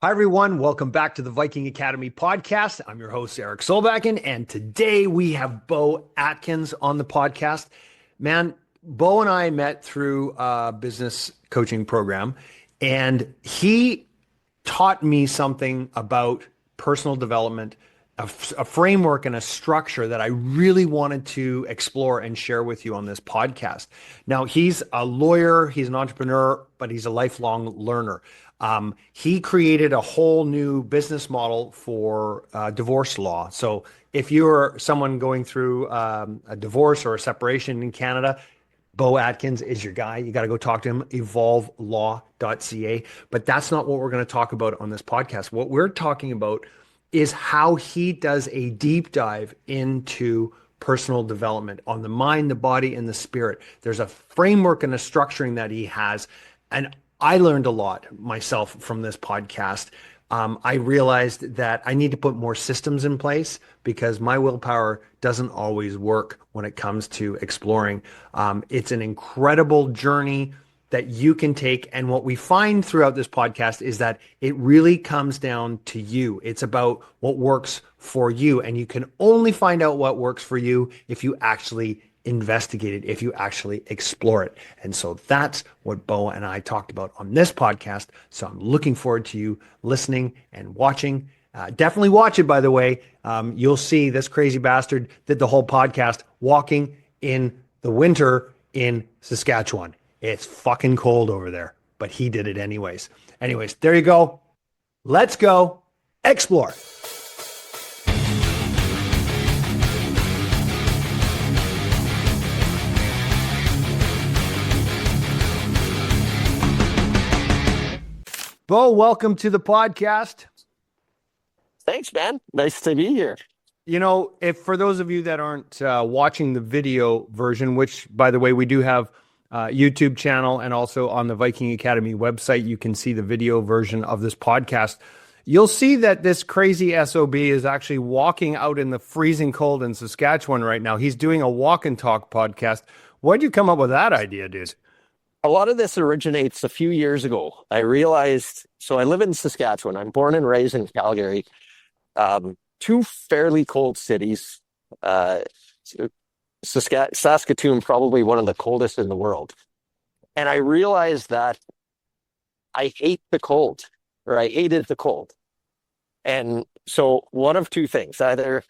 Hi, everyone. Welcome back to the Viking Academy podcast. I'm your host, Eric Solbakken, and today we have Beau Atkins on the podcast. Man, Beau and I met through a business coaching program, and he taught me something about personal development, a framework and a structure that I really wanted to explore and share with you on this podcast. Now, he's a lawyer, he's an entrepreneur, but he's a lifelong learner. He created a whole new business model for divorce law. So if you're someone going through a divorce or a separation in Canada, Beau Atkins is your guy. You got to go talk to him, evolvelaw.ca. But that's not what we're going to talk about on this podcast. What we're talking about is how he does a deep dive into personal development on the mind, the body, and the spirit. There's a framework and a structuring that he has. And I learned a lot myself from this podcast. I realized that I need to put more systems in place because my willpower doesn't always work when it comes to exploring. It's an incredible journey that you can take. And what we find throughout this podcast is that it really comes down to you. It's about what works for you. And you can only find out what works for you if you actually investigate it, if you actually explore it. And so that's what Beau and I talked about on this podcast. So I'm looking forward to you listening and watching. Definitely watch it, by the way. You'll see this crazy bastard did the whole podcast walking in the winter in Saskatchewan. It's fucking cold over there, but he did it anyways. Anyways, there you go. Let's go explore. Beau, welcome to the podcast. Thanks, man. Nice to be here. You know, if for those of you that aren't watching the video version, which, by the way, we do have a YouTube channel and also on the Viking Academy website, you can see the video version of this podcast. You'll see that this crazy SOB is actually walking out in the freezing cold in Saskatchewan right now. He's doing a walk and talk podcast. Why'd you come up with that idea, dude? A lot of this originates a few years ago. I realized, so I live in Saskatchewan. I'm born and raised in Calgary. Two fairly cold cities. Saskatoon, probably one of the coldest in the world. And I realized that I hate the cold, or I hated the cold. And so one of two things, either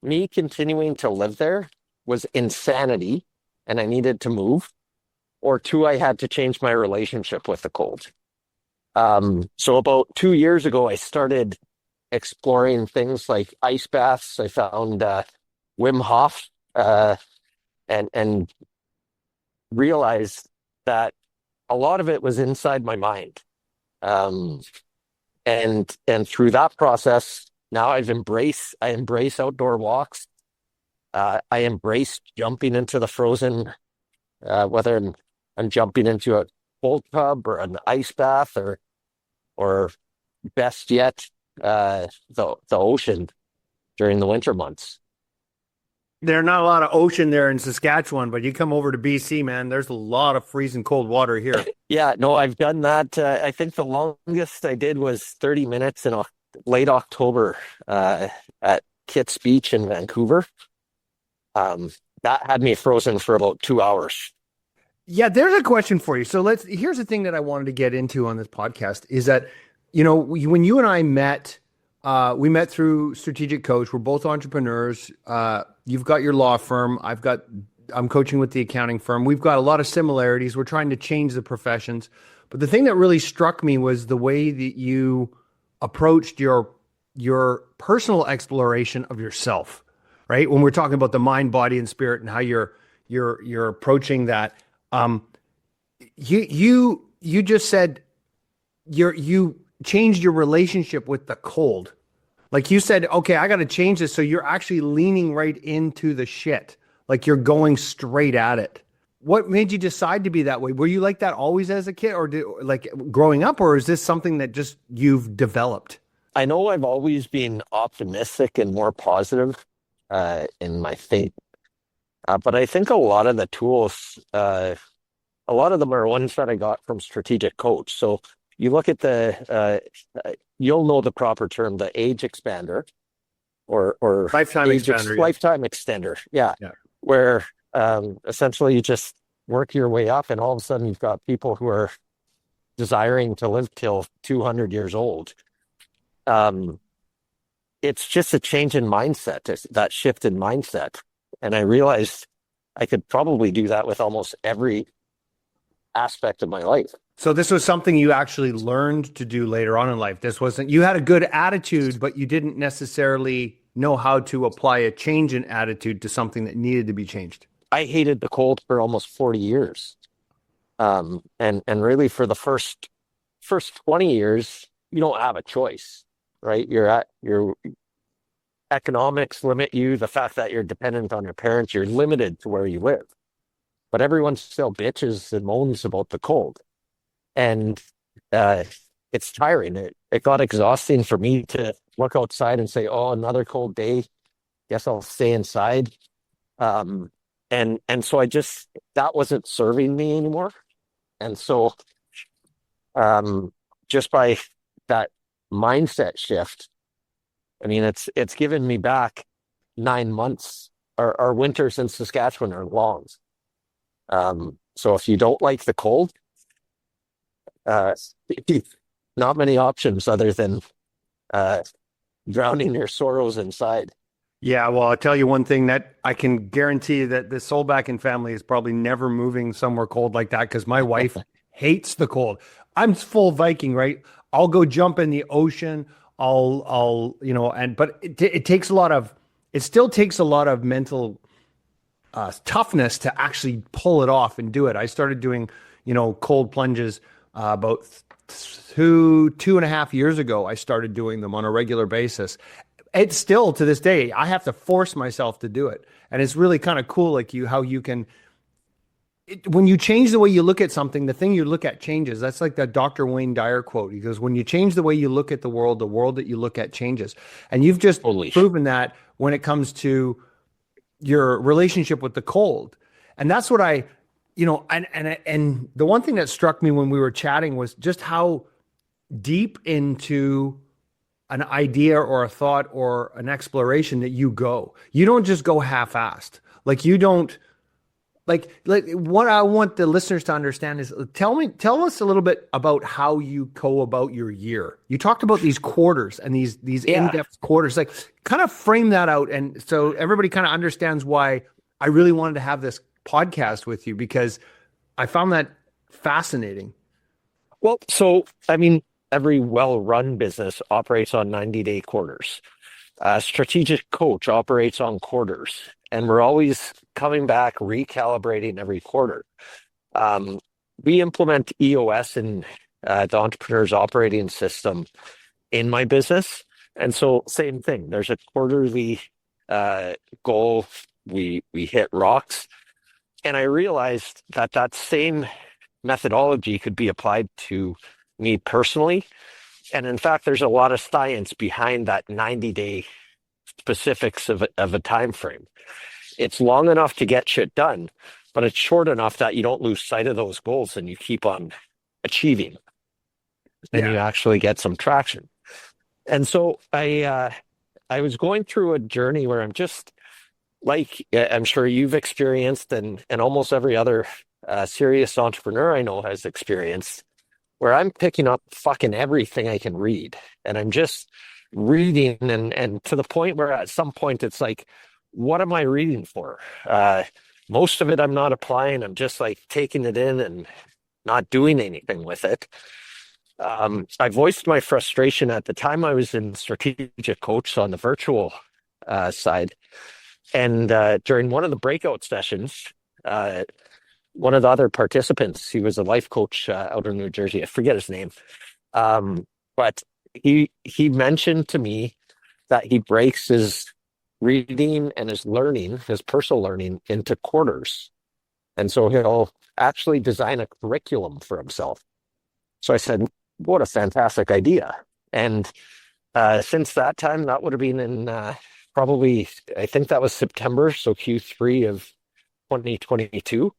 me continuing to live there was insanity and I needed to move, or two, I had to change my relationship with the cold. So about 2 years ago, I started exploring things like ice baths. I found Wim Hof and realized that a lot of it was inside my mind. And through that process, now I embrace outdoor walks. I embrace jumping into the frozen, whether I'm jumping into a cold tub or an ice bath or best yet, the ocean during the winter months. There's not a lot of ocean there in Saskatchewan, but you come over to BC, man, there's a lot of freezing cold water here. Yeah, no, I've done that. I think the longest I did was 30 minutes in late October at Kitts Beach in Vancouver. That had me frozen for about 2 hours. Yeah, there's a question for you. So here's the thing that I wanted to get into on this podcast is that, you know, when you and I met, we met through Strategic Coach. We're both entrepreneurs. You've got your law firm. I'm coaching with the accounting firm. We've got a lot of similarities. We're trying to change the professions. But the thing that really struck me was the way that you approached your personal exploration of yourself, right? When we're talking about the mind, body, and spirit and how you're approaching that. You just said you changed your relationship with the cold. Like you said, okay, I got to change this. So you're actually leaning right into the shit. Like you're going straight at it. What made you decide to be that way? Were you like that always as a kid or like growing up, or is this something that just you've developed? I know I've always been optimistic and more positive in my faith. But I think a lot of the tools, a lot of them are ones that I got from Strategic Coach. So you look at you'll know the proper term, the age expander or Lifetime expander. Yeah. lifetime extender. Yeah. Yeah. Where essentially you just work your way up and all of a sudden you've got people who are desiring to live till 200 years old. Um, it's just a change in mindset, that shift in mindset. And I realized I could probably do that with almost every aspect of my life. So this was something you actually learned to do later on in life. This wasn't, you had a good attitude, but you didn't necessarily know how to apply a change in attitude to something that needed to be changed. I hated the cold for almost 40 years. And really for the first 20 years, you don't have a choice, right? Your economics limit you, the fact that you're dependent on your parents, you're limited to where you live. But everyone still bitches and moans about the cold. And it's tiring. It got exhausting for me to look outside and say, oh, another cold day. Guess I'll stay inside. And so that wasn't serving me anymore. And so just by that mindset shift, I mean, it's given me back 9 months. Our winters in Saskatchewan are long. So if you don't like the cold, not many options other than drowning your sorrows inside. Yeah, well, I'll tell you one thing that I can guarantee that the Solbakken family is probably never moving somewhere cold like that because my wife hates the cold. I'm full Viking, right? I'll go jump in the ocean. But it still takes a lot of mental toughness to actually pull it off and do it. I started doing, cold plunges about 2.5 years ago. I started doing them on a regular basis. It's still to this day, I have to force myself to do it. And it's really kind of cool, like how you can, when you change the way you look at something, the thing you look at changes. That's like that Dr. Wayne Dyer quote. He goes, when you change the way you look at the world that you look at changes. And you've just proven that when it comes to your relationship with the cold. And that's what and the one thing that struck me when we were chatting was just how deep into an idea or a thought or an exploration that you go. You don't just go half-assed. Like you don't like what I want the listeners to understand is tell us a little bit about how you go about your year. You talked about these quarters and these in-depth quarters. Like kind of frame that out and so everybody kind of understands why I really wanted to have this podcast with you because I found that fascinating. Well, so I mean, every well-run business operates on 90-day quarters. A strategic coach operates on quarters, and we're always coming back, recalibrating every quarter. We implement EOS in the entrepreneur's operating system in my business. And so same thing, there's a quarterly goal. We hit rocks. And I realized that same methodology could be applied to me personally. And in fact, there's a lot of science behind that 90-day specifics of a time frame. It's long enough to get shit done, but it's short enough that you don't lose sight of those goals and you keep on achieving. And you actually get some traction. And so I was going through a journey where I'm just like I'm sure you've experienced and almost every other serious entrepreneur I know has experienced, where I'm picking up fucking everything I can read. And I'm just reading and to the point where at some point it's like, what am I reading for? Most of it I'm not applying. I'm just like taking it in and not doing anything with it. I voiced my frustration at the time I was in strategic coach on the virtual side. And during one of the breakout sessions, one of the other participants, he was a life coach out in New Jersey. I forget his name. But he mentioned to me that he breaks his reading and his learning, his personal learning, into quarters. And so he'll actually design a curriculum for himself. So I said, what a fantastic idea. And since that time, that would have been in probably, I think that was September, so Q3 of 2022.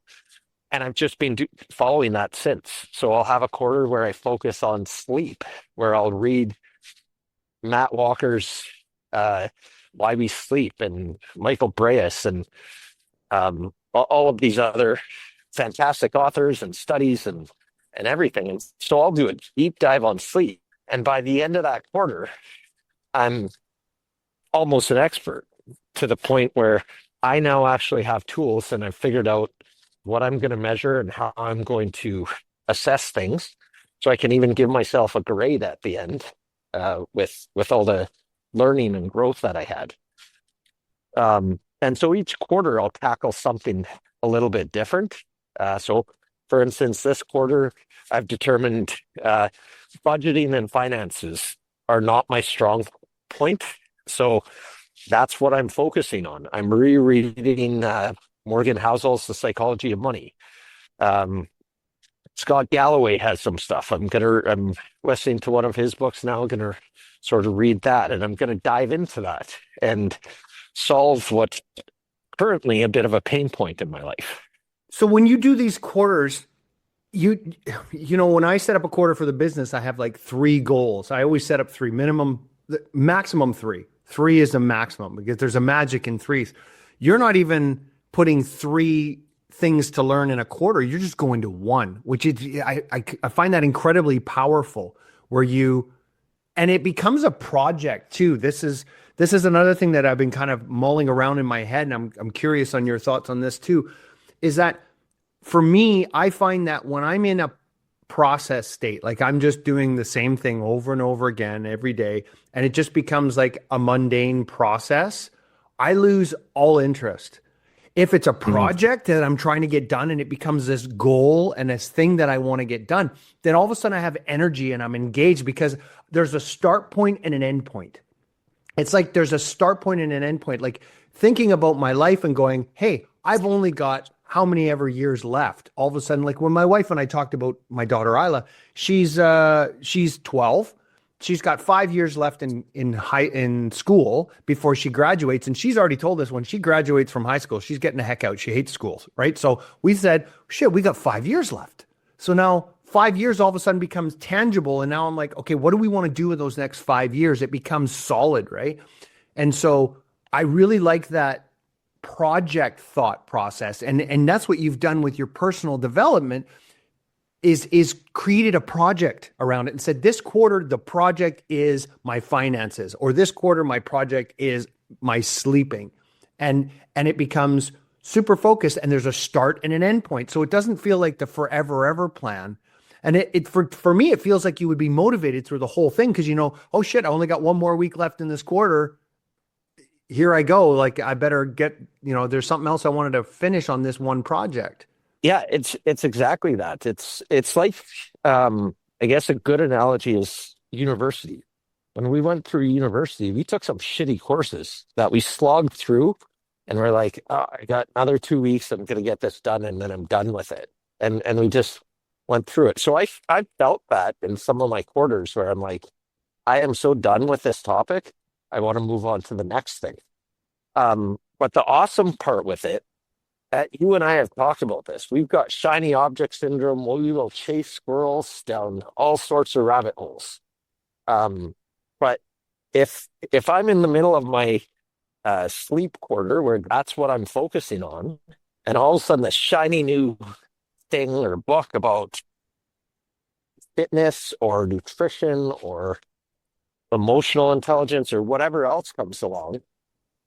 And I've just been following that since. So I'll have a quarter where I focus on sleep, where I'll read Matt Walker's uh, Why We Sleep and Michael Breus and all of these other fantastic authors and studies and everything. And so I'll do a deep dive on sleep. And by the end of that quarter, I'm almost an expert to the point where I now actually have tools and I've figured out what I'm going to measure and how I'm going to assess things. So I can even give myself a grade at the end with all the learning and growth that I had. And so each quarter I'll tackle something a little bit different. So for instance, this quarter I've determined budgeting and finances are not my strong point. So that's what I'm focusing on. I'm rereading Morgan Housel's The Psychology of Money. Scott Galloway has some stuff. I'm listening to one of his books now. I'm gonna sort of read that, and I'm gonna dive into that and solve what's currently a bit of a pain point in my life. So when you do these quarters, you when I set up a quarter for the business, I have like three goals. I always set up three, maximum three. Three is the maximum because there's a magic in threes. You're not even putting three things to learn in a quarter. You're just going to one, which is I find that incredibly powerful. And it becomes a project too. This is another thing that I've been kind of mulling around in my head, and I'm curious on your thoughts on this too. Is that for me, I find that when I'm in a process state, like I'm just doing the same thing over and over again every day, and it just becomes like a mundane process, I lose all interest. If it's a project that I'm trying to get done and it becomes this goal and this thing that I want to get done, then all of a sudden I have energy and I'm engaged because there's a start point and an end point. It's like there's a start point and an end point. Like thinking about my life and going, hey, I've only got how many ever years left. All of a sudden, like when my wife and I talked about my daughter Isla, she's 12. She's got 5 years left in school before she graduates, and she's already told us when she graduates from high school, she's getting the heck out. She hates schools, right? So we said, shit, we got 5 years left. So now 5 years all of a sudden becomes tangible, and now I'm like, okay, what do we want to do with those next 5 years? It becomes solid, right? And so I really like that project thought process, and that's what you've done with your personal development. Is created a project around it and said, this quarter, the project is my finances, or this quarter, my project is my sleeping. And it becomes super focused, and there's a start and an end point. So it doesn't feel like the forever ever plan. And for me, it feels like you would be motivated through the whole thing because oh shit, I only got one more week left in this quarter. Here I go. Like I better get, there's something else I wanted to finish on this one project. Yeah, it's exactly that. It's like I guess a good analogy is university. When we went through university, we took some shitty courses that we slogged through, and we're like, oh, I got another 2 weeks. I'm gonna get this done, and then I'm done with it. And we just went through it. So I felt that in some of my quarters where I'm like, I am so done with this topic. I want to move on to the next thing. But the awesome part with it, you and I have talked about this. We've got shiny object syndrome. We will chase squirrels down all sorts of rabbit holes. But if I'm in the middle of my sleep quarter where that's what I'm focusing on, and all of a sudden a shiny new thing or book about fitness or nutrition or emotional intelligence or whatever else comes along,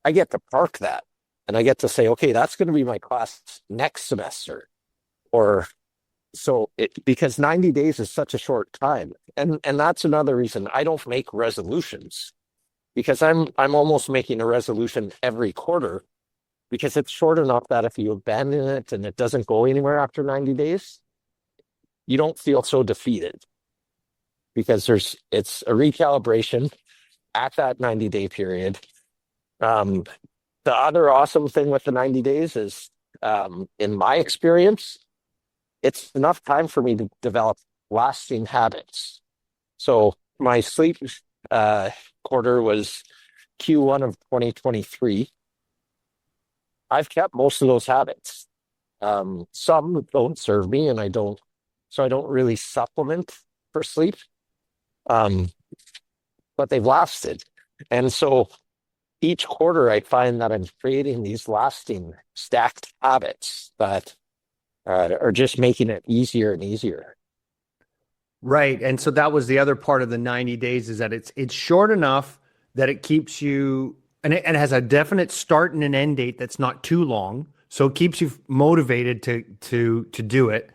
I get to park that. And I get to say, okay, that's going to be my class next semester. Because 90 days is such a short time. And that's another reason I don't make resolutions, because I'm almost making a resolution every quarter, because it's short enough that if you abandon it and it doesn't go anywhere after 90 days, you don't feel so defeated, because it's a recalibration at that 90-day period. The other awesome thing with the 90 days is, in my experience, it's enough time for me to develop lasting habits. So my sleep quarter was Q1 of 2023. I've kept most of those habits. Some don't serve me, and so I don't really supplement for sleep. Um, but they've lasted. And so each quarter, I find that I'm creating these lasting stacked habits that are just making it easier and easier. Right. And so that was the other part of the 90 days is that it's short enough that it keeps you and it has a definite start and an end date that's not too long. So it keeps you motivated to do it.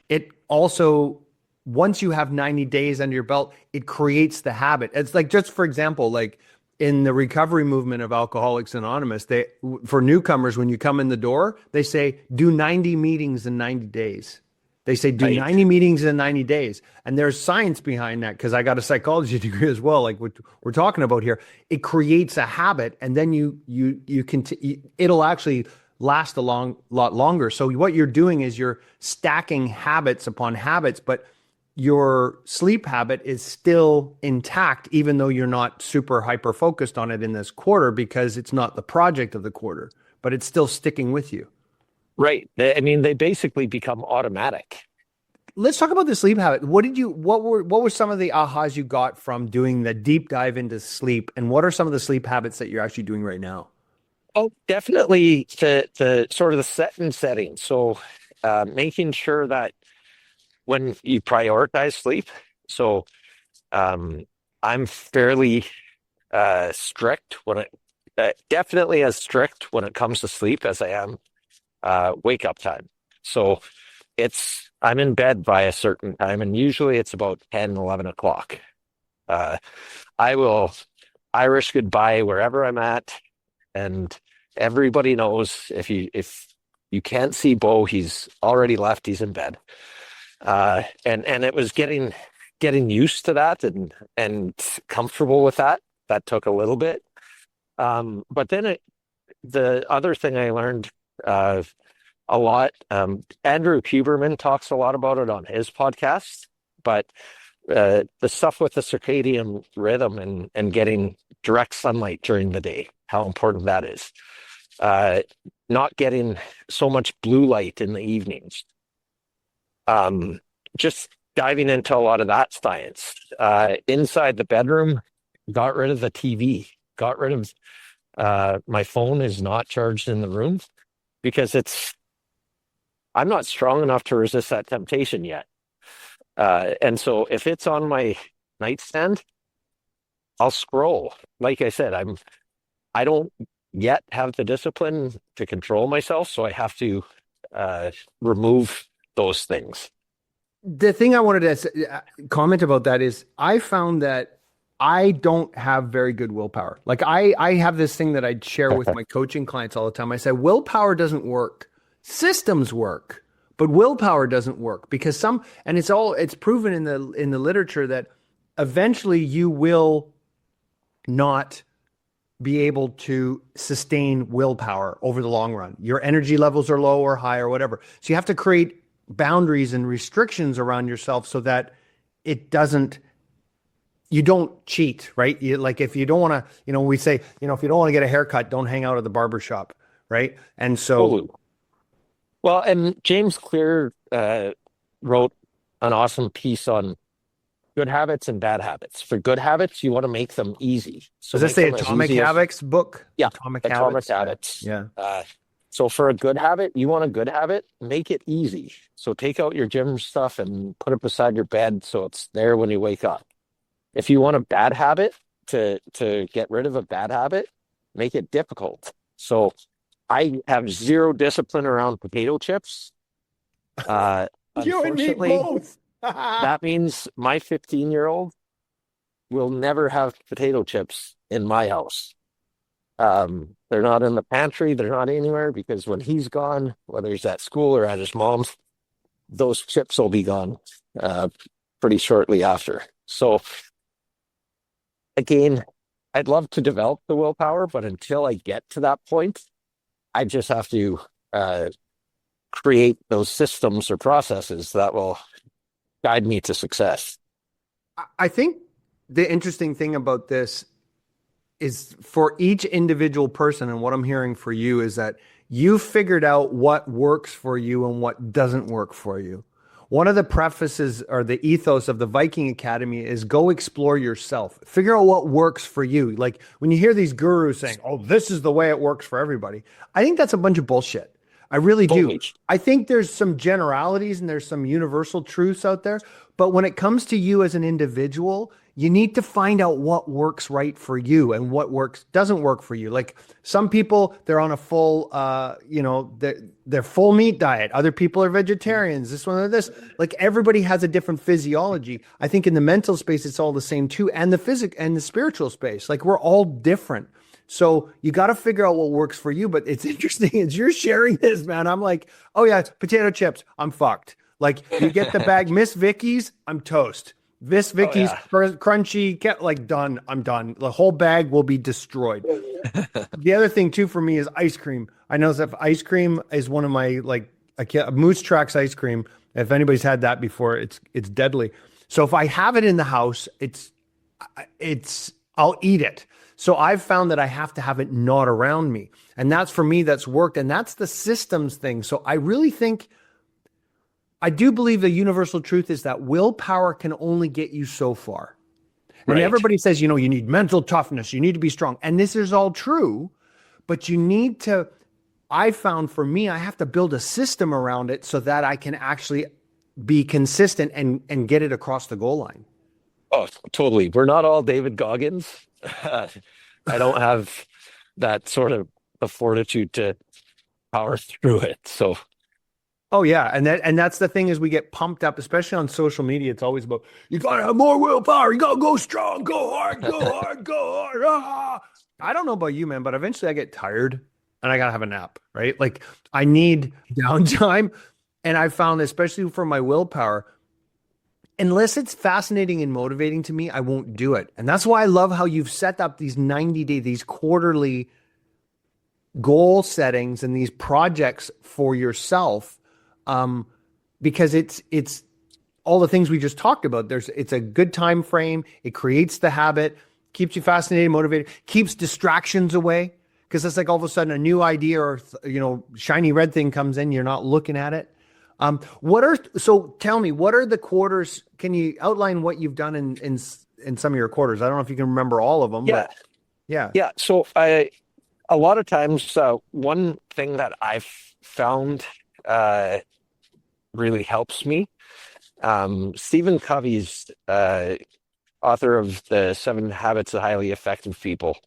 It also, once you have 90 days under your belt, it creates the habit. It's like, just for example, like in the recovery movement of Alcoholics Anonymous, they, for newcomers, when you come in the door, they say, do 90 meetings in 90 days. They say, do Right. 90 meetings in 90 days. And there's science behind that because I got a psychology degree as well, like what we're talking about here. It creates a habit, and then you can, it'll actually last a lot longer. So what you're doing is you're stacking habits upon habits, but your sleep habit is still intact, even though you're not super hyper focused on it in this quarter because it's not the project of the quarter, but it's still sticking with you. Right. I mean, they basically become automatic. Let's talk about the sleep habit. What were some of the ahas you got from doing the deep dive into sleep, and what are some of the sleep habits that you're actually doing right now? Oh, definitely the sort of the set and setting. So making sure that when you prioritize sleep, so um, I'm fairly strict when it definitely as strict when it comes to sleep as I am wake up time. So I'm in bed by a certain time, and usually it's about 10, 11 o'clock. Uh, I will Irish goodbye wherever I'm at, and everybody knows if you can't see Beau, he's already left, he's in bed. And it was getting used to that and comfortable with that. That took a little bit. But then the other thing I learned uh, a lot. Andrew Huberman talks a lot about it on his podcast, but the stuff with the circadian rhythm and getting direct sunlight during the day, how important that is. Uh, Not getting so much blue light in the evenings. Um, just diving into a lot of that science. Inside the bedroom, got rid of the TV, got rid of my phone is not charged in the room because I'm not strong enough to resist that temptation yet. And so if it's on my nightstand, I'll scroll. Like I said, I don't yet have the discipline to control myself, so I have to remove those things. The thing I wanted to comment about that is I found that I don't have very good willpower. Like I have this thing that I share with my coaching clients all the time. I say willpower doesn't work. Systems work, but willpower doesn't work because and it's proven in the literature that eventually you will not be able to sustain willpower over the long run. Your energy levels are low or high or whatever. So you have to create boundaries and restrictions around yourself so that it doesn't, you don't cheat, right? Like if you don't want to, we say, if you don't want to get a haircut, don't hang out at the barber shop, right? And so, Oh, well, and James Clear wrote an awesome piece on good habits and bad habits. For good habits, you want to make them easy. So is this make the them as Atomic easy as, Habits book? yeah, Atomic atomic Habits? Yeah. habits. Yeah. So for a good habit, you want a good habit, make it easy. So take out your gym stuff and put it beside your bed so it's there when you wake up. If you want a bad habit, to get rid of a bad habit, make it difficult. So I have zero discipline around potato chips. You and me Unfortunately, both. that means my 15-year-old will never have potato chips in my house. They're not in the pantry, they're not anywhere because when he's gone, whether he's at school or at his mom's, those chips will be gone pretty shortly after. So again, I'd love to develop the willpower, but until I get to that point, I just have to create those systems or processes that will guide me to success. I think the interesting thing about this is for each individual person, and what I'm hearing for you is that you figured out what works for you and what doesn't work for you. One of the prefaces or the ethos of the Viking Academy is go explore yourself. Figure out what works for you. Like when you hear these gurus saying, "Oh, this is the way it works for everybody." I think that's a bunch of bullshit. I really do. Totally. I think there's some generalities and there's some universal truths out there, but when it comes to you as an individual, you need to find out what works right for you and what works doesn't work for you. Like some people, they're on a full, they're full meat diet. Other people are vegetarians. This one or this. Like everybody has a different physiology. I think in the mental space, it's all the same too, and the physic and the spiritual space. Like we're all different. So you got to figure out what works for you. But it's interesting as you're sharing this, man. I'm like, oh yeah, potato chips. I'm fucked. Like you get the bag, Miss Vicky's, I'm toast. Miss Vicky's crunchy, like done. I'm done. The whole bag will be destroyed. The other thing too for me is ice cream. I know that ice cream is one of my like Moose Tracks ice cream. If anybody's had that before, it's deadly. So if I have it in the house, it's I'll eat it. So I've found that I have to have it not around me, and that's for me that's worked, and that's the systems thing. So I really think. I do believe the universal truth is that willpower can only get you so far. And Right. everybody says, you need mental toughness, you need to be strong. And this is all true, but you need to, I found for me, I have to build a system around it so that I can actually be consistent and get it across the goal line. Oh, totally. We're not all David Goggins. I don't have that sort of the fortitude to power through it. So Oh yeah, and that's the thing is we get pumped up, especially on social media. It's always about you gotta have more willpower. You gotta go strong, go hard, go hard, go hard. Ah. I don't know about you, man, but eventually I get tired and I gotta have a nap, right? Like I need downtime, and I found, especially for my willpower, unless it's fascinating and motivating to me, I won't do it. And that's why I love how you've set up these 90-day, these quarterly goal settings and these projects for yourself. Because it's all the things we just talked about. It's a good time frame. It creates the habit, keeps you fascinated, motivated, keeps distractions away. Because it's like all of a sudden a new idea or shiny red thing comes in, you're not looking at it. So tell me, what are the quarters? Can you outline what you've done in some of your quarters? I don't know if you can remember all of them. yeah, But yeah. yeah. So a lot of times, one thing that I've found really helps me. Stephen Covey's author of the 7 Habits of Highly Effective People.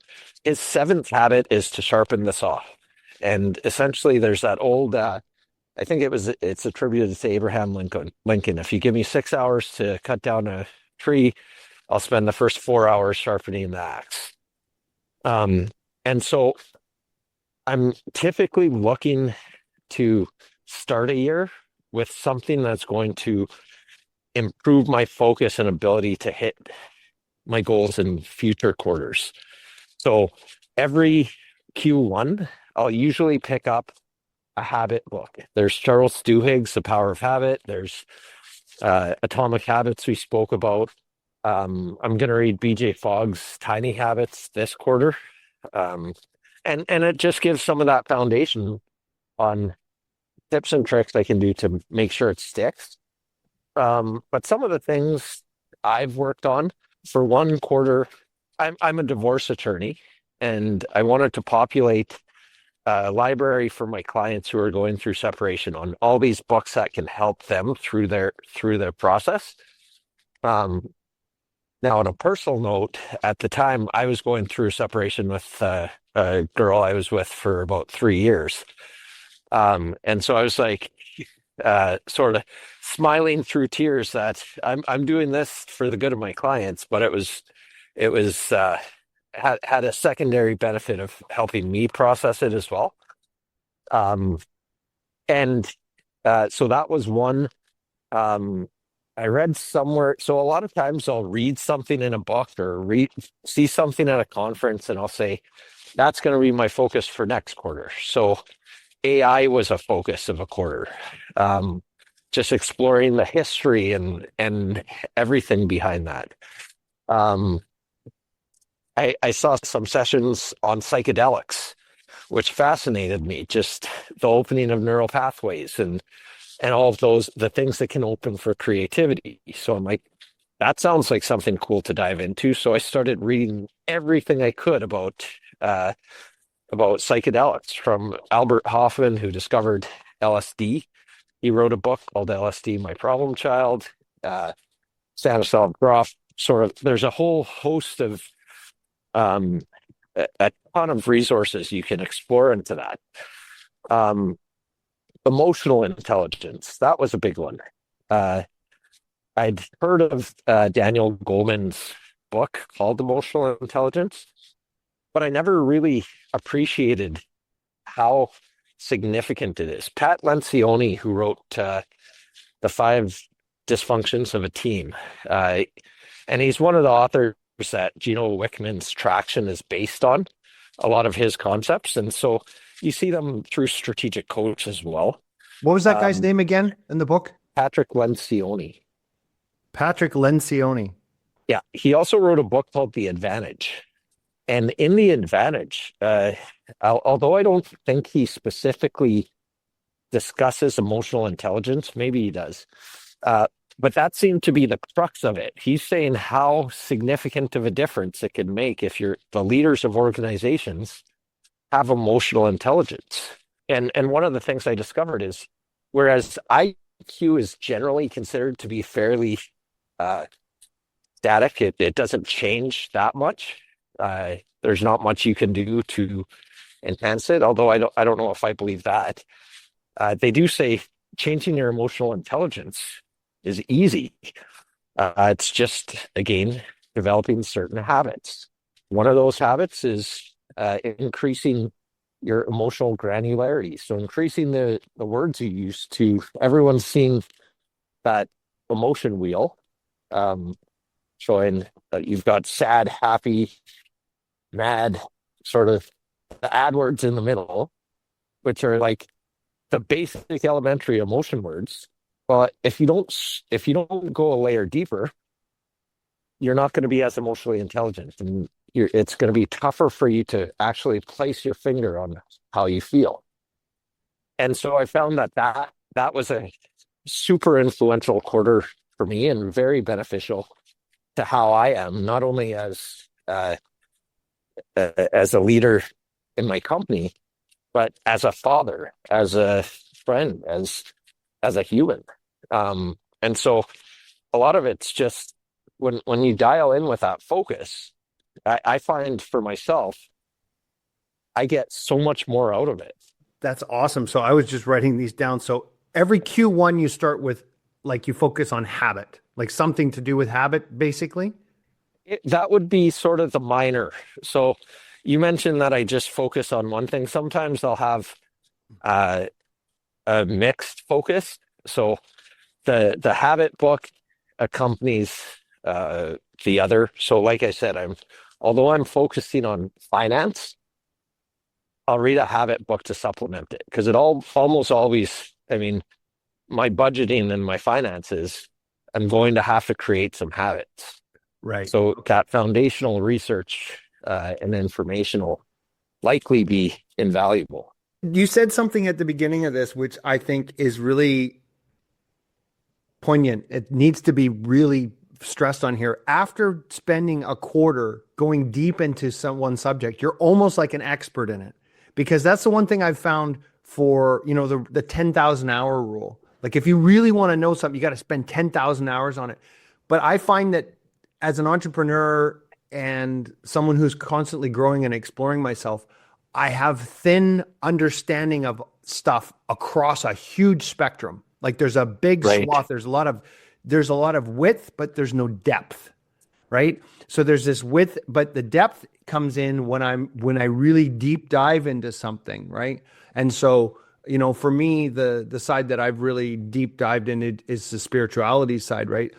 His 7th habit is to sharpen the saw. And essentially there's that old I think it's attributed to Abraham Lincoln. If you give me 6 hours to cut down a tree, I'll spend the first 4 hours sharpening the axe. And so I'm typically looking to start a year with something that's going to improve my focus and ability to hit my goals in future quarters. So every Q1, I'll usually pick up a habit book. There's Charles Duhigg's The Power of Habit. There's Atomic Habits we spoke about. I'm going to read BJ Fogg's Tiny Habits this quarter. And it just gives some of that foundation on tips and tricks I can do to make sure it sticks. But some of the things I've worked on for one quarter, I'm a divorce attorney, and I wanted to populate a library for my clients who are going through separation on all these books that can help them through their process. Now, on a personal note, at the time I was going through separation with a girl I was with for about 3 years. And so I was like, sort of smiling through tears that I'm doing this for the good of my clients, but it was had a secondary benefit of helping me process it as well. And so that was one. I read somewhere. So a lot of times I'll read something in a book or see something at a conference, and I'll say, that's going to be my focus for next quarter. So AI was a focus of a quarter. Just exploring the history and everything behind that. I saw some sessions on psychedelics, which fascinated me, just the opening of neural pathways and all of those, the things that can open for creativity. So I'm like, that sounds like something cool to dive into. So I started reading everything I could uh, about psychedelics from Albert Hoffman, who discovered LSD. He wrote a book called LSD, My Problem Child. Stanislav Grof, sort of, there's a whole host of um, a ton of resources you can explore into that. Um, Emotional intelligence, that was a big one. Uh, I'd heard of Daniel Goleman's book called Emotional Intelligence, but I never really appreciated how significant it is. Pat Lencioni, who wrote The Five Dysfunctions of a Team, uh, and he's one of the authors that Gino Wickman's Traction is based on, a lot of his concepts. And so you see them through Strategic Coach as well. What was that guy's name again in the book? Patrick Lencioni. Patrick Lencioni. Yeah, he also wrote a book called The Advantage. And in The Advantage, although I don't think he specifically discusses emotional intelligence, maybe he does, but that seemed to be the crux of it. He's saying how significant of a difference it can make if the leaders of organizations have emotional intelligence. And one of the things I discovered is, whereas IQ is generally considered to be fairly static, it doesn't change that much. There's not much you can do to enhance it, although I don't know if I believe that. They do say changing your emotional intelligence is easy. It's just, again, developing certain habits. One of those habits is increasing your emotional granularity. So increasing the words you use to everyone's seeing that emotion wheel, showing that you've got sad, happy, mad, sort of the add words in the middle, which are like the basic elementary emotion words. Well, if you don't go a layer deeper, you're not going to be as emotionally intelligent, and it's going to be tougher for you to actually place your finger on how you feel. And so I found that was a super influential quarter for me and very beneficial to how I am, not only as a leader in my company, but as a father, as a friend, as a human. And so a lot of it's just when you dial in with that focus, I find for myself, I get so much more out of it. That's awesome. So I was just writing these down. So every Q1 you start with, like, you focus on habit, like something to do with habit, basically. That would be sort of the minor. So you mentioned that I just focus on one thing. Sometimes I'll have a mixed focus. So the habit book accompanies the other. So like I said, although I'm focusing on finance, I'll read a habit book to supplement it, because it almost always, I mean, my budgeting and my finances, I'm going to have to create some habits. Right. So that foundational research and information will likely be invaluable. You said something at the beginning of this, which I think is really poignant. It needs to be really stressed on here. After spending a quarter going deep into one subject, you're almost like an expert in it, because that's the one thing I've found for, the 10,000 hour rule. Like, if you really want to know something, you got to spend 10,000 hours on it. But I find that as an entrepreneur and someone who's constantly growing and exploring myself, I have thin understanding of stuff across a huge spectrum. Like, there's a big swath. There's a lot of width, but there's no depth, right? So there's this width, but the depth comes in when I really deep dive into something, right? And so, for me, the side that I've really deep dived in it is the spirituality side, right?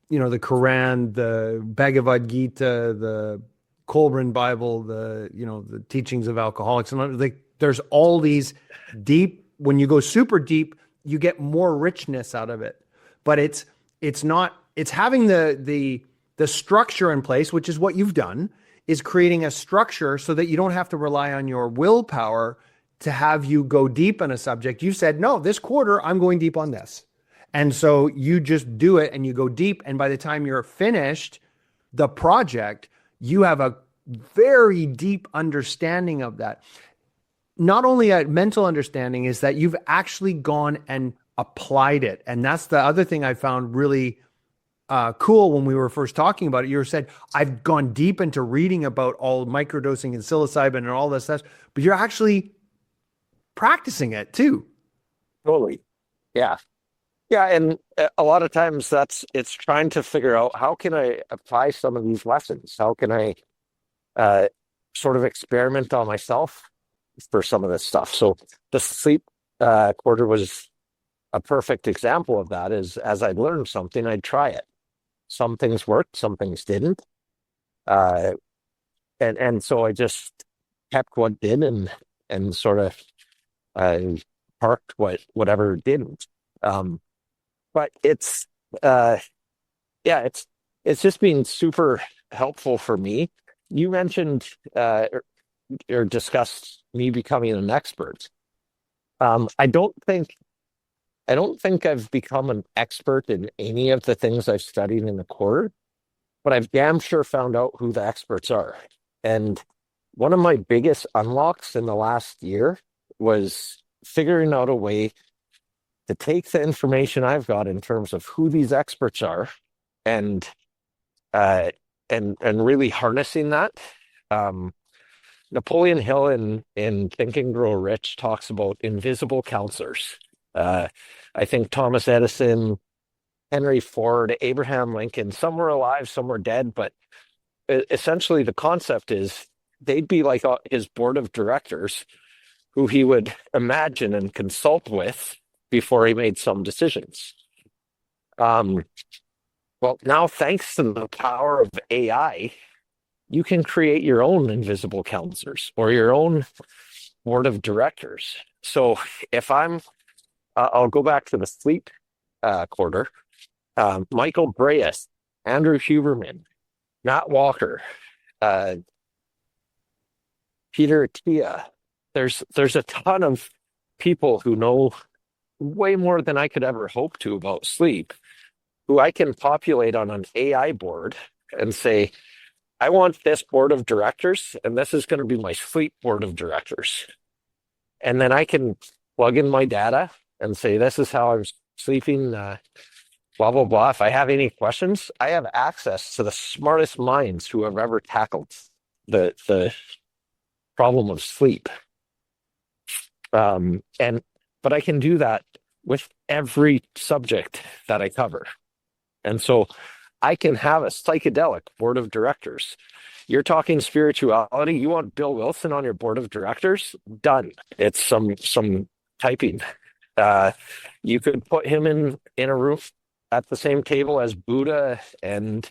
The Quran, the Bhagavad Gita, the Kolbrin Bible, the teachings of alcoholics, and like, there's all these deep. When you go super deep, you get more richness out of it. But it's having the structure in place, which is what you've done. is creating a structure so that you don't have to rely on your willpower to have you go deep on a subject. You said, no, this quarter, I'm going deep on this. And so you just do it and you go deep. And by the time you're finished the project, you have a very deep understanding of that. Not only a mental understanding is that you've actually gone and applied it. And that's the other thing I found really cool when we were first talking about it. You said, I've gone deep into reading about all microdosing and psilocybin and all this stuff, but you're actually practicing it too. Totally. Yeah. Yeah. And a lot of times it's trying to figure out how can I apply some of these lessons? How can I sort of experiment on myself for some of this stuff? So the sleep quarter was a perfect example of that. Is as I'd learned something, I'd try it. Some things worked, some things didn't. Uh, and so I just kept what did and sort of parked whatever didn't. But it's yeah, it's just been super helpful for me. You mentioned or discussed me becoming an expert. I don't think I've become an expert in any of the things I've studied in the quarter, but I've damn sure found out who the experts are. And one of my biggest unlocks in the last year was figuring out a way to take the information I've got in terms of who these experts are and uh and really harnessing that. Um, Napoleon Hill in Think and Grow Rich talks about invisible counselors. Uh, I think Thomas Edison, Henry Ford, Abraham Lincoln, some were alive, some were dead, but essentially the concept is they'd be like his board of directors who he would imagine and consult with before he made some decisions. Um, well, now thanks to the power of AI, you can create your own invisible counselors or your own board of directors. So if I'll go back to the sleep quarter. Michael Breas, Andrew Huberman, Matt Walker, uh, Peter Attia. There's a ton of people who know way more than I could ever hope to about sleep, who I can populate on an AI board and say, I want this board of directors, and this is going to be my sleep board of directors. And then I can plug in my data and say, this is how I'm sleeping, blah, blah, blah. If I have any questions, I have access to the smartest minds who have ever tackled the problem of sleep. But I can do that with every subject that I cover. And so I can have a psychedelic board of directors. You're talking spirituality. You want Bill Wilson on your board of directors? Done. It's some typing. You could put him in a room at the same table as Buddha and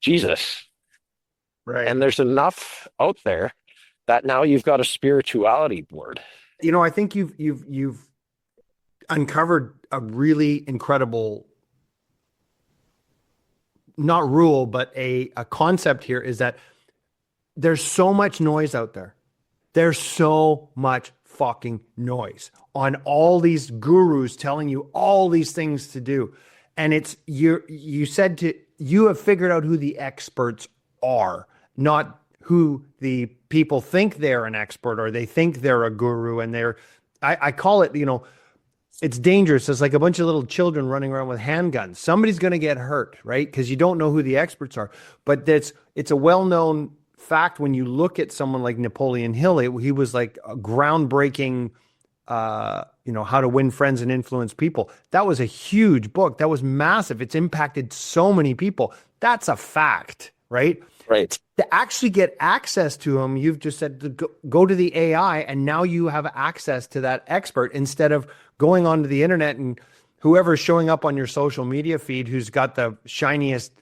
Jesus. Right. And there's enough out there that now you've got a spirituality board. You know, I think you've uncovered a really incredible, not rule, but a concept here is that there's so much noise out there. There's so much fucking noise on all these gurus telling you all these things to do. And it's you said you have figured out who the experts are, not who the people think they're an expert or they think they're a guru. And I call it, it's dangerous. It's like a bunch of little children running around with handguns. Somebody's going to get hurt, right? Because you don't know who the experts are. But it's a well-known fact when you look at someone like Napoleon Hill. He was like a groundbreaking, how to win friends and influence people. That was a huge book. That was massive. It's impacted so many people. That's a fact, right? Right. To actually get access to him, you've just said to go to the AI, and now you have access to that expert instead of going onto the internet and whoever's showing up on your social media feed who's got the shiniest,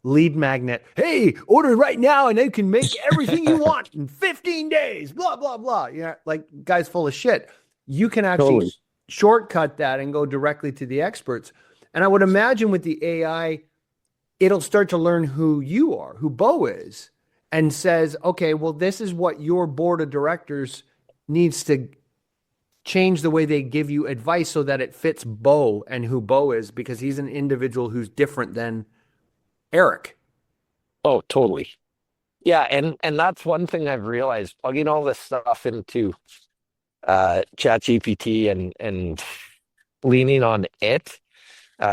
lead magnet. Hey, order right now and they can make everything you want in 15 days, blah, blah, blah. Yeah, like guys full of shit. You can actually Totally. shortcut that and go directly to the experts. And I would imagine with the AI, it'll start to learn who you are, who Beau is. and says, okay, well, this is what your board of directors needs to change the way they give you advice so that it fits Beau and who Beau is, because he's an individual who's different than Eric. Oh, totally. Yeah, and that's one thing I've realized plugging all this stuff into ChatGPT and leaning on it.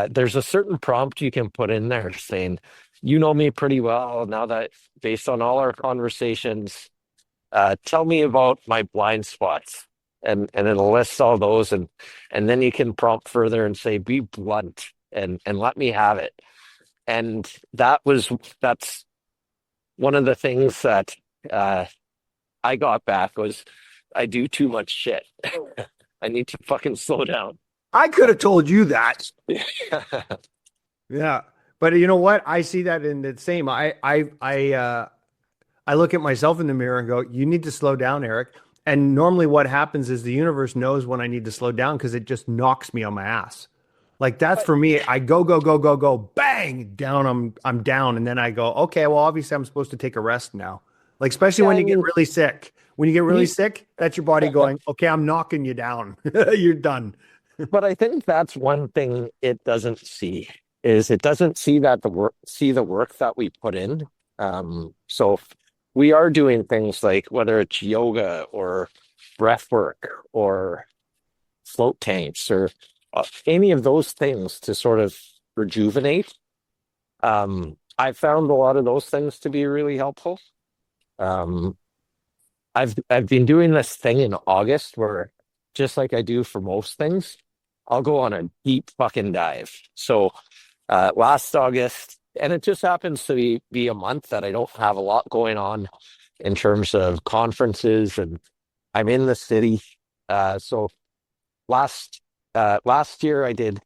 There's a certain prompt you can put in there saying, you know me pretty well now that based on all our conversations, tell me about my blind spots. And it'll list all those and then you can prompt further and say, be blunt and let me have it. And that's one of the things that uh, I got back was I do too much shit. I need to fucking slow down. I could have told you that. Yeah. But you know what? I see that in the same. I look at myself in the mirror and go, you need to slow down, Eric. And normally what happens is the universe knows when I need to slow down because it just knocks me on my ass. Like that's for me. I go, go, go, go, go, bang, down. I'm down. And then I go, okay, well, obviously I'm supposed to take a rest now. Like, especially Yeah, when I you get mean, really sick. When you get really you, sick, that's your body going, okay, I'm knocking you down. You're done. but I think that's one thing it doesn't see is it doesn't see that the work that we put in. So if we are doing things like whether it's yoga or breath work or float tanks or any of those things to sort of rejuvenate. I found a lot of those things to be really helpful. Um, I've been doing this thing in August where just like I do for most things, I'll go on a deep fucking dive. So last August, and it just happens to be a month that I don't have a lot going on in terms of conferences and I'm in the city. So last last year I did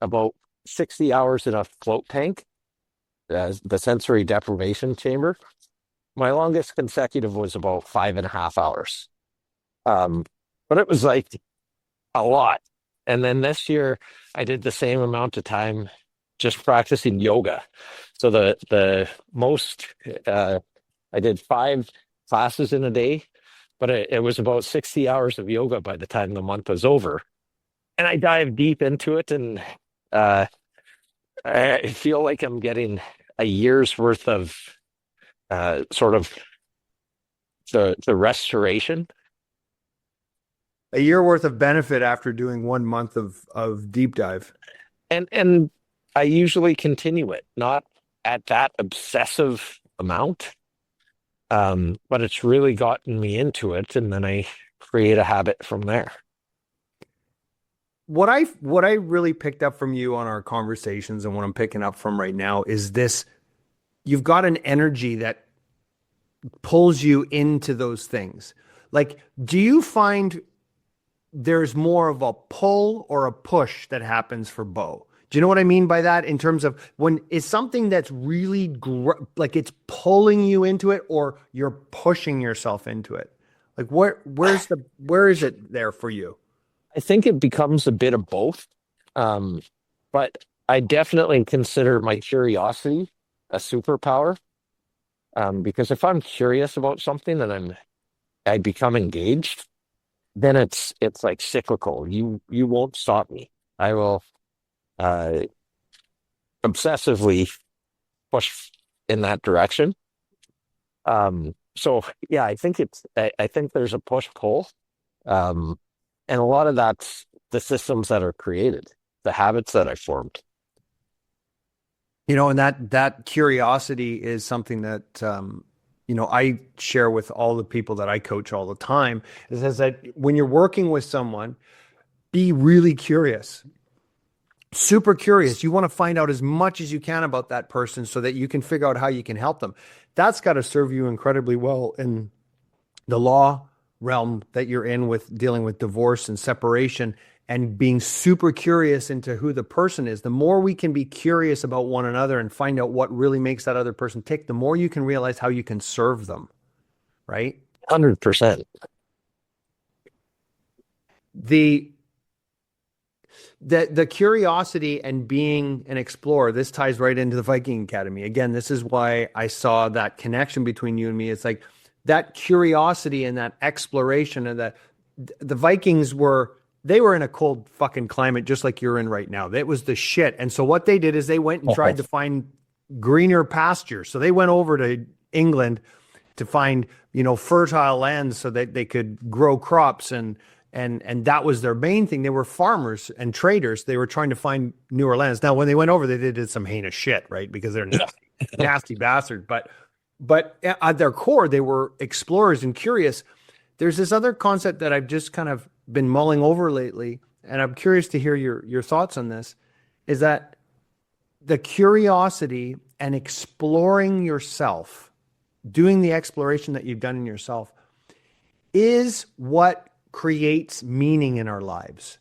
about 60 hours in a float tank, the sensory deprivation chamber. My longest consecutive was about 5.5 hours. Um, but it was like a lot. And then this year I did the same amount of time just practicing yoga. So the most I did 5 classes in a day, but it was about 60 hours of yoga by the time the month was over. And I dived deep into it and uh I feel like I'm getting a year's worth of sort of the restoration. A year worth of benefit after doing 1 month of deep dive. And I usually continue it, not at that obsessive amount. But it's really gotten me into it, and then I create a habit from there. What I really picked up from you on our conversations and what I'm picking up from right now is this: you've got an energy that pulls you into those things. Like, do you find there's more of a pull or a push that happens for Beau? Do you know what I mean by that in terms of when it's something that's really like it's pulling you into it or you're pushing yourself into it? Like where is it there for you? I think it becomes a bit of both. Um, but I definitely consider my curiosity a superpower. Because if I'm curious about something and I become engaged, then it's like cyclical. You won't stop me. I will uh obsessively push in that direction. So yeah, I think there's a push pull. Um, and a lot of that's the systems that are created, the habits that I formed. You know, and that curiosity is something that I share with all the people that I coach all the time. It says that when you're working with someone, be really curious, super curious. You want to find out as much as you can about that person so that you can figure out how you can help them. That's got to serve you incredibly well in the law realm that you're in with dealing with divorce and separation and being super curious into who the person is. The more we can be curious about one another and find out what really makes that other person tick, the more you can realize how you can serve them, right? 100%. The the curiosity and being an explorer, this ties right into the Viking Academy. Again, this is why I saw that connection between you and me. It's like that curiosity and that exploration, and that the Vikings they were in a cold fucking climate just like you're in right now. That was the shit. And so what they did is they went and tried to find greener pastures. So they went over to England to find, fertile lands so that they could grow crops, and that was their main thing. They were farmers and traders. They were trying to find newer lands. Now, when they went over, they did some heinous shit, right? Because they're nasty, nasty bastards. But at their core, they were explorers and curious. There's this other concept that I've just kind of been mulling over lately, and I'm curious to hear your thoughts on this, is that the curiosity and exploring yourself, doing the exploration that you've done in yourself, is what creates meaning in our lives.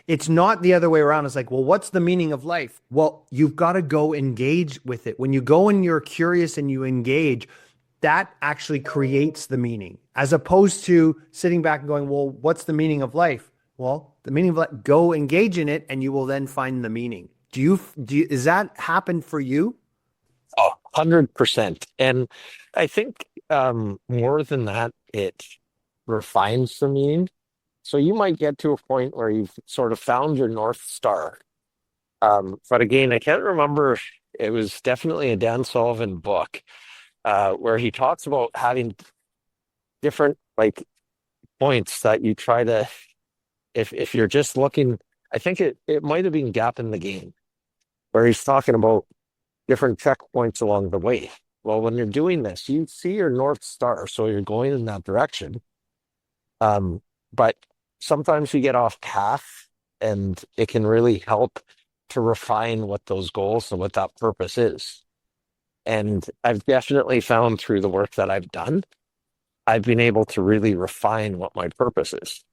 It's not the other way around. It's like, well, what's the meaning of life? Well, you've got to go engage with it. When you go and you're curious and you engage, that actually creates the meaning, as opposed to sitting back and going, well, what's the meaning of life? Well, the meaning of life, go engage in it and you will then find the meaning. Does that happen for you? Oh, 100%. And I think more than that, it refines the meaning. So you might get to a point where you've sort of found your North Star. But again, I can't remember. It was definitely a Dan Sullivan book where he talks about having different like points that you try to, if you're just looking, I think it might have been Gap in the Game, where he's talking about different checkpoints along the way. Well, when you're doing this, you see your North Star, so you're going in that direction. But sometimes you get off path, and it can really help to refine what those goals and what that purpose is. And I've definitely found through the work that I've done, I've been able to really refine what my purpose is.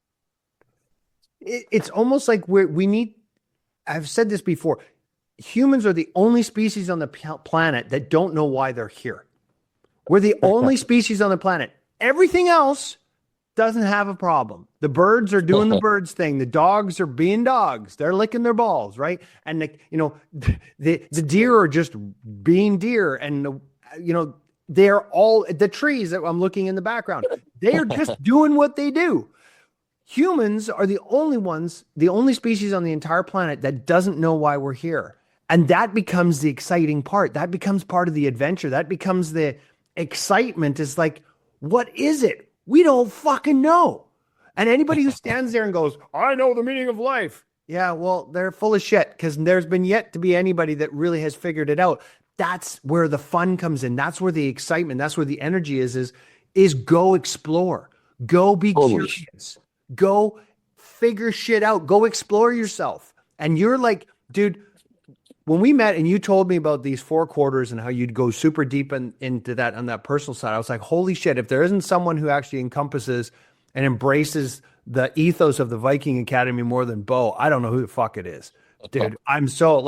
It's almost like we need, I've said this before, humans are the only species on the planet that don't know why they're here. We're the only species on the planet. Everything else doesn't have a problem. The birds are doing the birds thing. The dogs are being dogs. They're licking their balls, right? And the deer are just being deer. And they're all the trees that I'm looking in the background. They are just doing what they do. Humans are the only species on the entire planet that doesn't know why we're here. And that becomes the exciting part. That becomes part of the adventure. That becomes the excitement. Is like, what is it? We don't fucking know. And anybody who stands there and goes, I know the meaning of life. Yeah, well, they're full of shit, because there's been yet to be anybody that really has figured it out. That's where the fun comes in. That's where the excitement, that's where the energy is go explore. Go be curious. Go figure shit out. Go explore yourself. And you're like, dude, when we met and you told me about these 4 quarters and how you'd go super deep into that on that personal side, I was like, holy shit, if there isn't someone who actually encompasses and embraces the ethos of the Viking Academy more than Beau, I don't know who the fuck it is. Dude, I'm so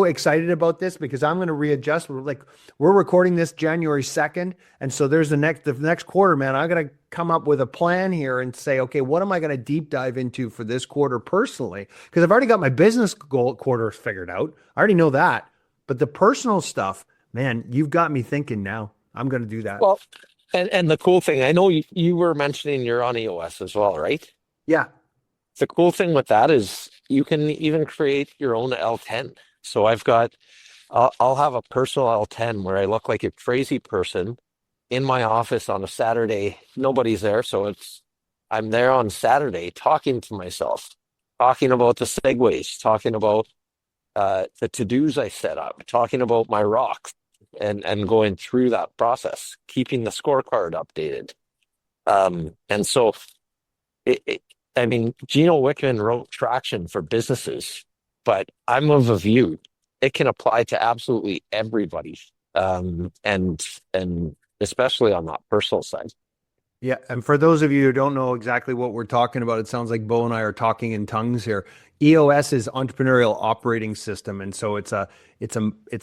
excited about this, because I'm going to readjust. We're recording this January 2nd. And so there's the next quarter, man. I'm going to come up with a plan here and say, okay, what am I going to deep dive into for this quarter personally? Because I've already got my business goal quarters figured out. I already know that. But the personal stuff, man, you've got me thinking now. I'm going to do that. Well, and the cool thing, I know you were mentioning you're on EOS as well, right? Yeah. The cool thing with that is you can even create your own L10. So I'll have a personal L10 where I look like a crazy person in my office on a Saturday. Nobody's there. So I'm there on Saturday talking to myself, talking about the segues, talking about the to-dos I set up, talking about my rocks, and going through that process, keeping the scorecard updated. And so Gino Wickman wrote Traction for businesses, but I'm of a view it can apply to absolutely everybody, and especially on that personal side. Yeah, and for those of you who don't know exactly what we're talking about, it sounds like Beau and I are talking in tongues here. EOS is Entrepreneurial Operating System, and so it's a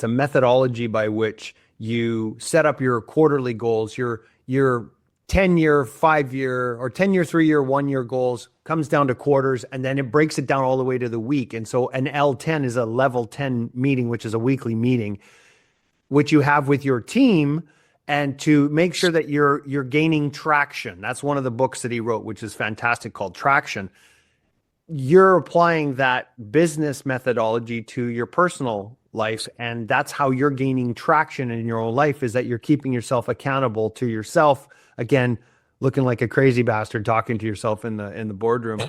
methodology by which you set up your quarterly goals, your 10-year, 5-year, or 10-year, 3-year, 1-year goals, comes down to quarters, and then it breaks it down all the way to the week. And so an L10 is a level 10 meeting, which is a weekly meeting, which you have with your team, and to make sure that you're gaining traction. That's one of the books that he wrote, which is fantastic, called Traction. You're applying that business methodology to your personal life, and that's how you're gaining traction in your own life, is that you're keeping yourself accountable to yourself. Again, looking like a crazy bastard talking to yourself in the boardroom.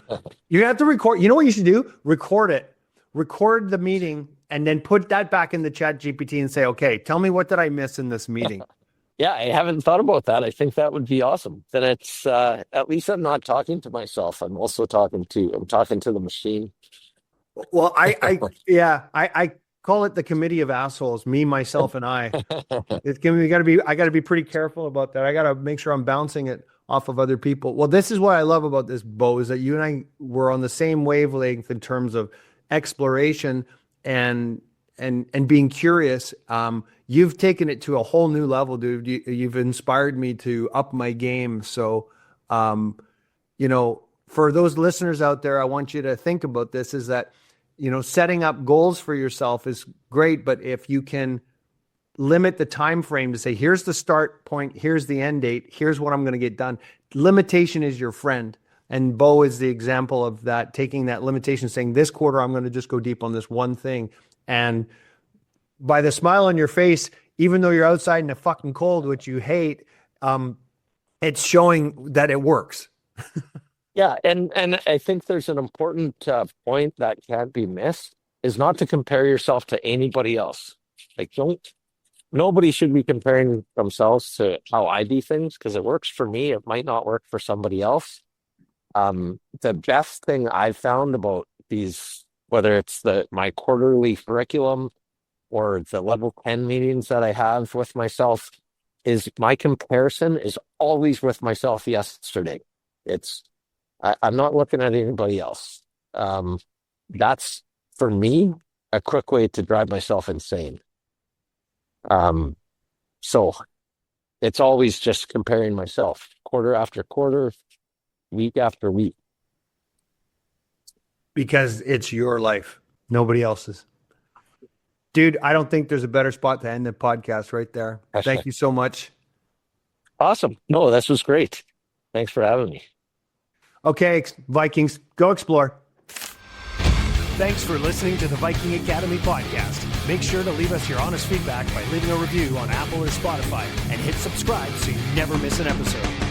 You have to record. You know what you should do? Record it. Record the meeting, and then put that back in the chat GPT and say, okay, tell me, what did I miss in this meeting? Yeah, I haven't thought about that. I think that would be awesome. Then it's at least I'm not talking to myself. I'm also talking to the machine. Well, I call it the committee of assholes, me, myself, and I. I got to be pretty careful about that. I got to make sure I'm bouncing it off of other people. Well, this is what I love about this, Beau, is that you and I were on the same wavelength in terms of exploration and being curious. You've taken it to a whole new level, dude. You've inspired me to up my game. So, for those listeners out there, I want you to think about this, is that, setting up goals for yourself is great, but if you can limit the time frame to say, here's the start point, here's the end date, here's what I'm going to get done. Limitation is your friend. And Beau is the example of that, taking that limitation, saying, this quarter, I'm going to just go deep on this one thing. And by the smile on your face, even though you're outside in the fucking cold, which you hate, it's showing that it works. Yeah, and I think there's an important point that can't be missed, is not to compare yourself to anybody else. Like, nobody should be comparing themselves to how I do things, because it works for me. It might not work for somebody else. The best thing I've found about these, whether it's my quarterly curriculum or the level 10 meetings that I have with myself, is my comparison is always with myself yesterday. I'm not looking at anybody else. That's, for me, a quick way to drive myself insane. So it's always just comparing myself quarter after quarter, week after week. Because it's your life, nobody else's. Dude, I don't think there's a better spot to end the podcast right there. Thank you so much. Awesome. No, this was great. Thanks for having me. Okay, Vikings, go explore. Thanks for listening to the Viking Academy podcast. Make sure to leave us your honest feedback by leaving a review on Apple or Spotify, and hit subscribe so you never miss an episode.